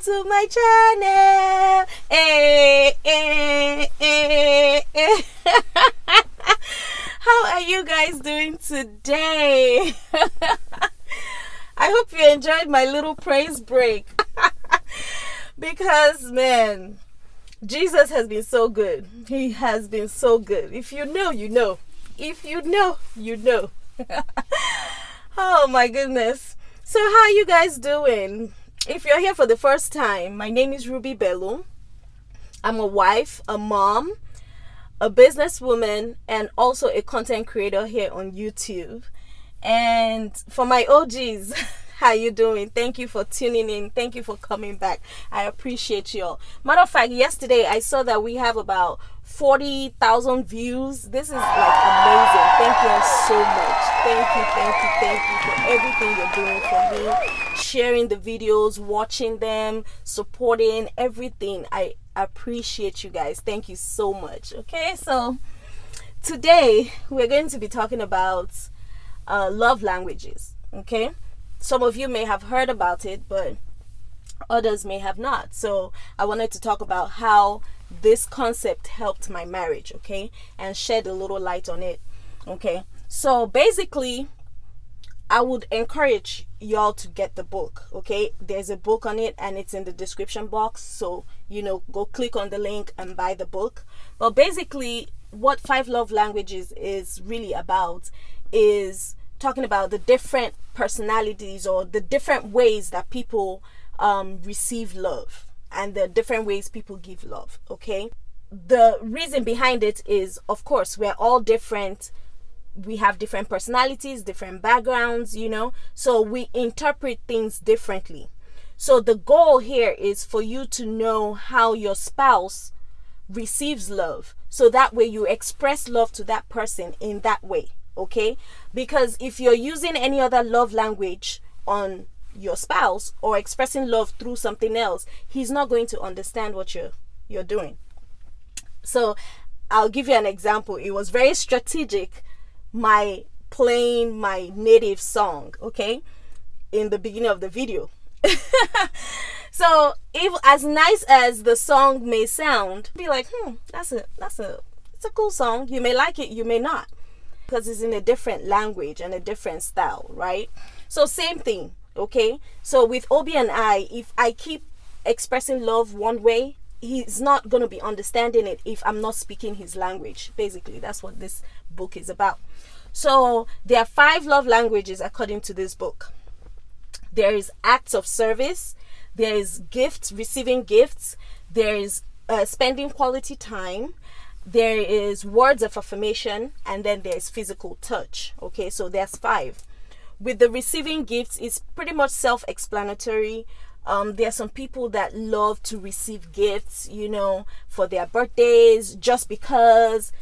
welcome to my channel. How are you guys doing today? I hope you enjoyed my little praise break. Because, man, Jesus has been so good. He has been so good. If you know, you know. If you know, you know. Oh my goodness. So how are you guys doing? If you're here for the first time, my name is Belu. I'm a wife, a mom, a businesswoman, and also a content creator here on YouTube. And for my OGs, how you doing? Thank you for tuning in. Thank you for coming back. I appreciate you all. Matter of fact, yesterday I saw that we have about 40,000 views. This is like amazing. Thank you all so much. Thank you for everything you're doing for me. Sharing the videos, watching them, supporting everything. I appreciate you guys. Thank you so much. Okay, so today we're going to be talking about love languages. Okay, some of you may have heard about it, but others may have not. So I wanted to talk about how this concept helped my marriage, okay, and shed a little light on it. Okay, so basically I would encourage y'all to get the book. Okay, there's a book on it and it's in the description box, so go click on the link and buy the book. But basically what 5 love languages is really about is talking about the different personalities or the different ways that people receive love and the different ways people give love. Okay, the reason behind it is, of course, we're all different. We have different personalities, different backgrounds, so we interpret things differently. So the goal here is for you to know how your spouse receives love, so that way you express love to that person in that way. Okay, because if you're using any other love language on your spouse or expressing love through something else, he's not going to understand what you're doing. So I'll give you an example. It was very strategic, my playing my native song, okay, in the beginning of the video. So if, as nice as the song may sound, be like, it's a cool song. You may like it, you may not, because it's in a different language and a different style, right? So same thing. Okay, so with Obi and I, if I keep expressing love one way, he's not going to be understanding it if I'm not speaking his language. Basically, that's what this book is about. So there are 5 love languages according to this book. There is acts of service, there is gifts, receiving gifts, there is spending quality time, there is words of affirmation, and then there's physical touch. Okay, so there's 5. With the receiving gifts, it's pretty much self-explanatory. There are some people that love to receive gifts, for their birthdays, just because,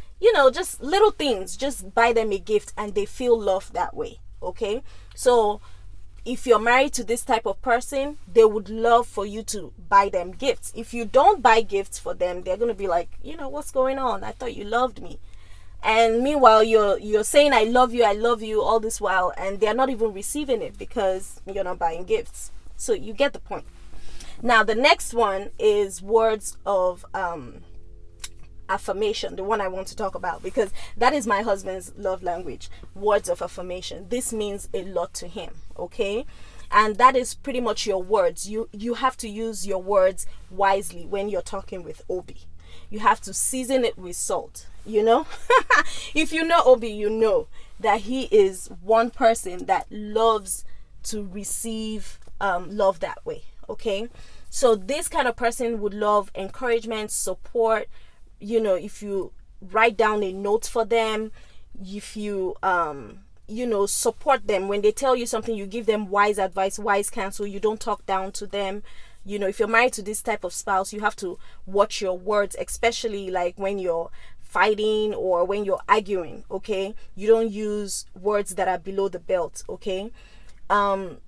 just little things, just buy them a gift and they feel loved that way. Okay, so if you're married to this type of person, they would love for you to buy them gifts. If you don't buy gifts for them, they're going to be like, what's going on? I thought you loved me. And meanwhile, you're saying I love you all this while, and they're not even receiving it because you're not buying gifts. So you get the point. Now the next one is words of affirmation, the one I want to talk about, because that is my husband's love language, words of affirmation. This means a lot to him. Okay, and that is pretty much your words. You have to use your words wisely when you're talking with Obi. You have to season it with salt. If you know Obi, you know that he is one person that loves to receive love that way. Okay, so this kind of person would love encouragement, support. If you write down a note for them, if you support them when they tell you something, you give them wise advice, wise counsel. You don't talk down to them. If you're married to this type of spouse, you have to watch your words, especially like when you're fighting or when you're arguing. Okay, you don't use words that are below the belt. Okay, and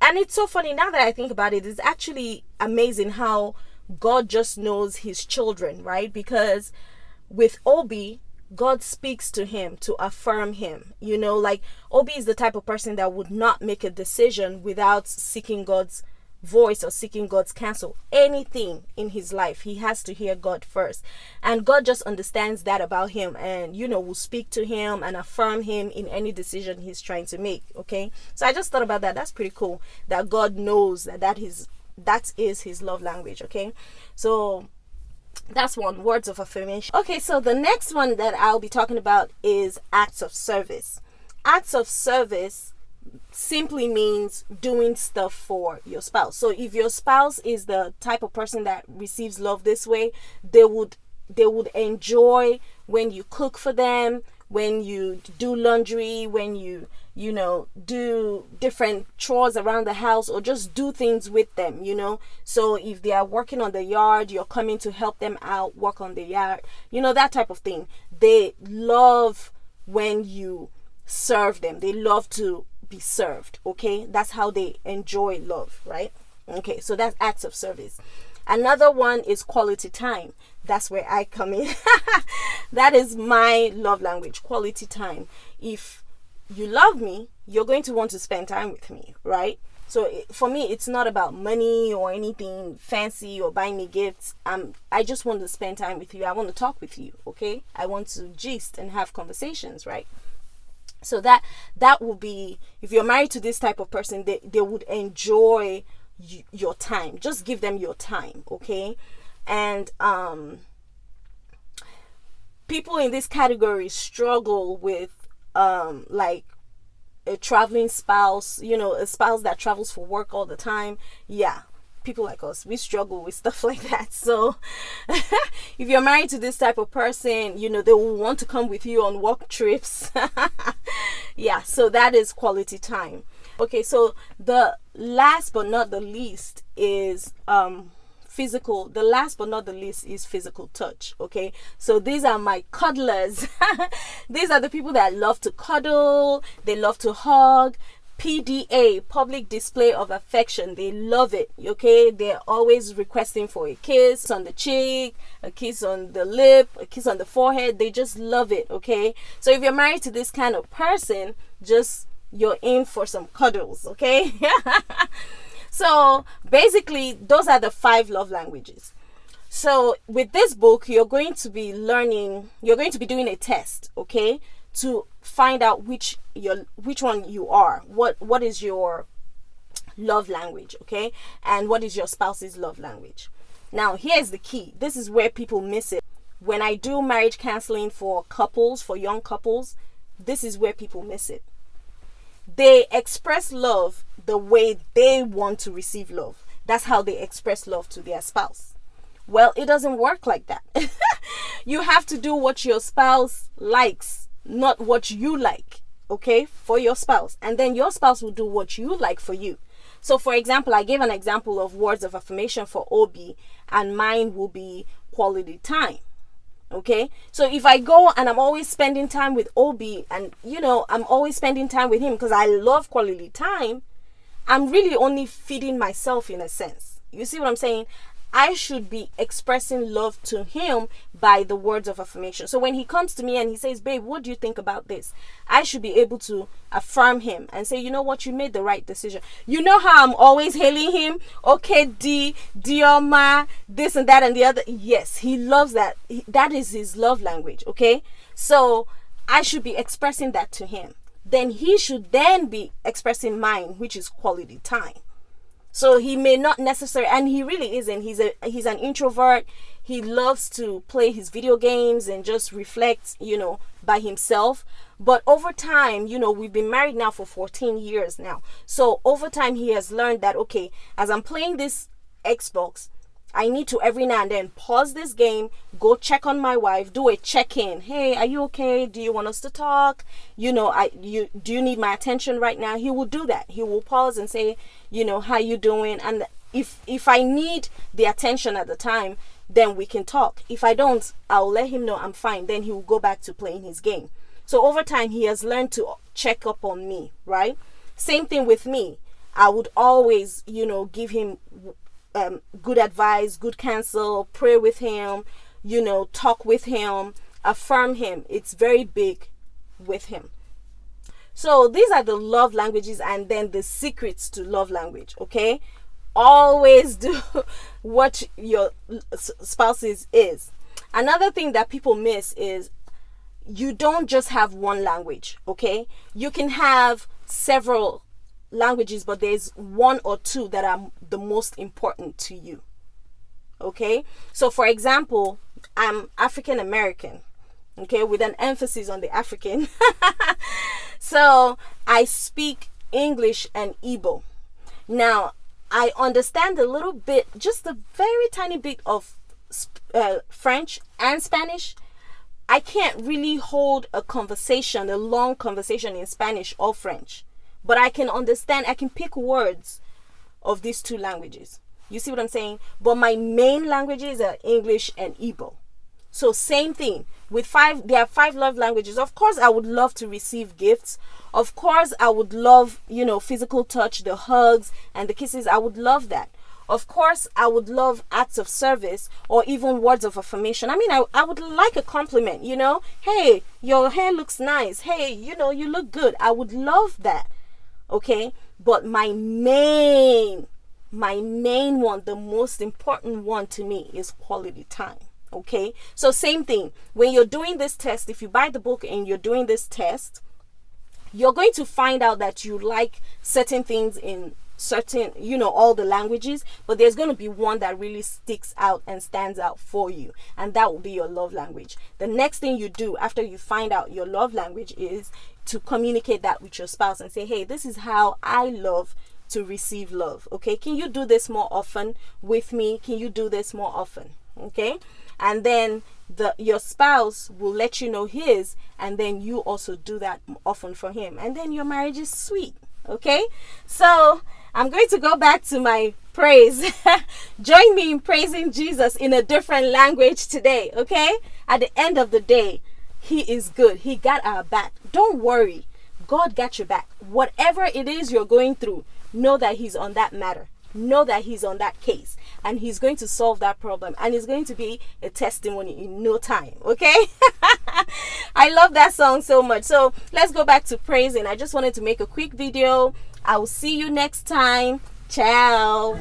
it's so funny now that I think about it. It's actually amazing how God just knows his children, right? Because with Obi, God speaks to him to affirm him. Like Obi is the type of person that would not make a decision without seeking God's voice or seeking God's counsel, anything in his life, he has to hear God first. And God just understands that about him, and will speak to him and affirm him in any decision he's trying to make. Okay, so I just thought about that. That's pretty cool that God knows that is his love language. Okay, so that's one, words of affirmation. Okay, so the next one that I'll be talking about is acts of service. Acts of service simply means doing stuff for your spouse. So if your spouse is the type of person that receives love this way, they would enjoy when you cook for them, when you do laundry, when you do different chores around the house, or just do things with them. So if they are working on the yard, you're coming to help them out, work on the yard, that type of thing. They love when you serve them. They love to be served. Okay, that's how they enjoy love, right? Okay, so that's acts of service. Another one is quality time. That's where I come in. That is my love language, quality time. If you love me, you're going to want to spend time with me, right? So for me, it's not about money or anything fancy or buying me gifts. I just want to spend time with you. I want to talk with you. Okay, I want to gist and have conversations, right? So that will be, if you're married to this type of person, they would enjoy your time. Just give them your time. Okay, and people in this category struggle with like a traveling spouse, a spouse that travels for work all the time. Yeah, people like us, we struggle with stuff like that. So if you're married to this type of person, they will want to come with you on work trips. Yeah, so that is quality time. Okay, so the last but not the least is physical. The last but not the least is physical touch. Okay, so these are my cuddlers. These are the people that love to cuddle, they love to hug. PDA, public display of affection, they love it. Okay, they're always requesting for a kiss on the cheek, a kiss on the lip, a kiss on the forehead. They just love it. Okay, so if you're married to this kind of person, you're in for some cuddles. Okay. So basically, those are the 5 love languages. So with this book, you're going to be doing a test, okay, to find out which one you are. What is your love language, okay? And what is your spouse's love language? Now, here's the key. This is where people miss it. When I do marriage counseling for couples, for young couples, this is where people miss it. They express love the way they want to receive love. That's how they express love to their spouse. Well, it doesn't work like that. You have to do what your spouse likes, not what you like, okay, for your spouse. And then your spouse will do what you like for you. So, for example, I gave an example of words of affirmation for Obi, and mine will be quality time. Okay, so if I go and I'm always spending time with Obi, and I'm always spending time with him because I love quality time, I'm really only feeding myself in a sense. You see what I'm saying? I should be expressing love to him by the words of affirmation. So when he comes to me and he says, babe, what do you think about this? I should be able to affirm him and say, you know what, you made the right decision. You know how I'm always hailing him? Okay, Dioma, this and that and the other. Yes, he loves that. That is his love language, okay? So I should be expressing that to him. Then he should then be expressing mine, which is quality time. So he may not necessarily, and he really isn't. He's an introvert. He loves to play his video games and just reflect, by himself. But over time, we've been married now for 14 years now. So over time, he has learned that, okay, as I'm playing this Xbox, I need to every now and then pause this game, go check on my wife, do a check-in. Hey, are you okay? Do you want us to talk? Do you need my attention right now? He will do that. He will pause and say, how you doing? And if I need the attention at the time, then we can talk. If I don't, I'll let him know I'm fine. Then he will go back to playing his game. So over time, he has learned to check up on me, right? Same thing with me. I would always, give him good advice, good counsel, pray with him, talk with him, affirm him. It's very big with him. So these are the love languages and then the secrets to love language, okay? always do what your spouse is. Another thing that people miss is you don't just have one language, okay? You can have several languages, but there's one or two that are the most important to you, okay? So for example, I'm African American, okay, with an emphasis on the African. So I speak English and Igbo. Now, I understand a little bit, just a very tiny bit of French and Spanish. I can't really hold a long conversation in Spanish or French, but I can understand, I can pick words of these two languages. You see what I'm saying? But my main languages are English and Igbo. So same thing with there are 5 love languages. Of course, I would love to receive gifts. Of course, I would love, physical touch, the hugs and the kisses. I would love that. Of course, I would love acts of service or even words of affirmation. I mean, I would like a compliment, Hey, your hair looks nice. Hey, you look good. I would love that. Okay. But my main one, the most important one to me is quality time. Okay. So same thing. When you're doing this test, if you buy the book and you're doing this test, you're going to find out that you like certain things in certain, all the languages, but there's going to be one that really sticks out and stands out for you, and that will be your love language. The next thing you do after you find out your love language is to communicate that with your spouse and say, hey, this is how I love to receive love. Okay, can you do this more often with me? Can you do this more often? Okay. And then your spouse will let you know his, and then you also do that often for him, and then your marriage is sweet. Okay, so I'm going to go back to my praise. Join me in praising Jesus in a different language today. Okay, at the end of the day, he is good. He got our back. Don't worry, God got your back. Whatever it is you're going through, know that he's on that matter. Know that he's on that case, and he's going to solve that problem, and it's going to be a testimony in no time. Okay. I love that song so much. So let's go back to praising. I just wanted to make a quick video. I will see you next time. Ciao.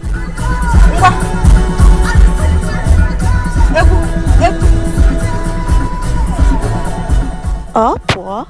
Au revoir.